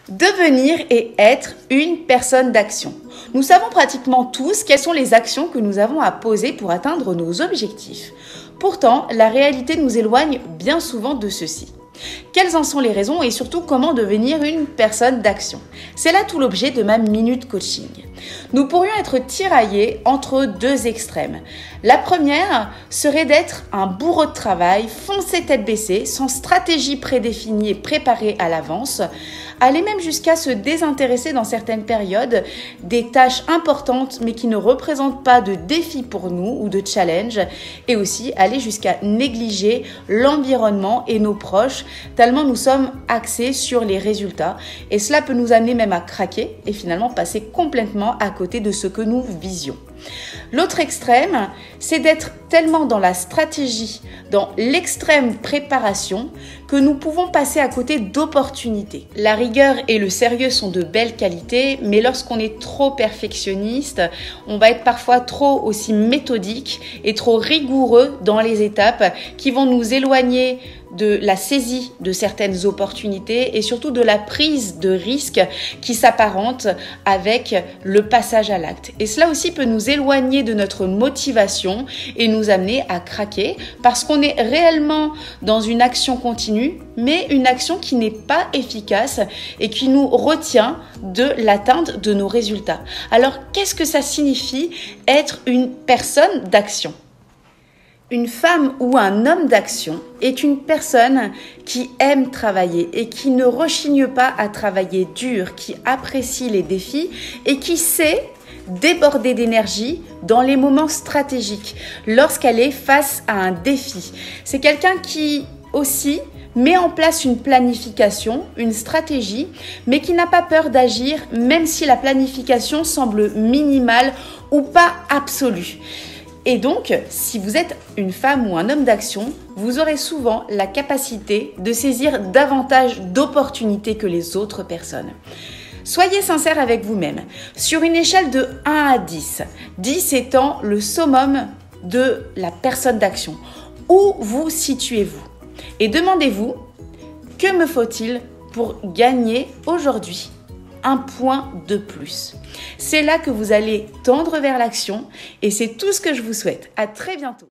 Devenir et être une personne d'action. Nous savons pratiquement tous quelles sont les actions que nous avons à poser pour atteindre nos objectifs. Pourtant, la réalité nous éloigne bien souvent de ceci. Quelles en sont les raisons et surtout comment devenir une personne d'action? C'est là tout l'objet de ma Minute Coaching. Nous pourrions être tiraillés entre deux extrêmes. La première serait d'être un bourreau de travail, foncer tête baissée, sans stratégie prédéfinie et préparée à l'avance, aller même jusqu'à se désintéresser dans certaines périodes des tâches importantes mais qui ne représentent pas de défi pour nous ou de challenge, et aussi aller jusqu'à négliger l'environnement et nos proches tellement nous sommes axés sur les résultats, et cela peut nous amener même à craquer et finalement passer complètement à côté de ce que nous visions. L'autre extrême, c'est d'être tellement dans la stratégie, dans l'extrême préparation, que nous pouvons passer à côté d'opportunités. La rigueur et le sérieux sont de belles qualités, mais lorsqu'on est trop perfectionniste, on va être parfois trop aussi méthodique et trop rigoureux dans les étapes qui vont nous éloigner de la saisie de certaines opportunités et surtout de la prise de risque qui s'apparente avec le passage à l'acte. Et cela aussi peut nous éloigner de notre motivation et nous amener à craquer parce qu'on est réellement dans une action continue, mais une action qui n'est pas efficace et qui nous retient de l'atteinte de nos résultats. Alors, qu'est-ce que ça signifie être une personne d'action ? Une femme ou un homme d'action est une personne qui aime travailler et qui ne rechigne pas à travailler dur, qui apprécie les défis et qui sait déborder d'énergie dans les moments stratégiques lorsqu'elle est face à un défi. C'est quelqu'un qui aussi met en place une planification, une stratégie, mais qui n'a pas peur d'agir même si la planification semble minimale ou pas absolue. Et donc, si vous êtes une femme ou un homme d'action, vous aurez souvent la capacité de saisir davantage d'opportunités que les autres personnes. Soyez sincère avec vous-même. Sur une échelle de 1 à 10, 10 étant le summum de la personne d'action, où vous situez-vous? Et demandez-vous, que me faut-il pour gagner aujourd'hui un point de plus? C'est là que vous allez tendre vers l'action et c'est tout ce que je vous souhaite. À très bientôt.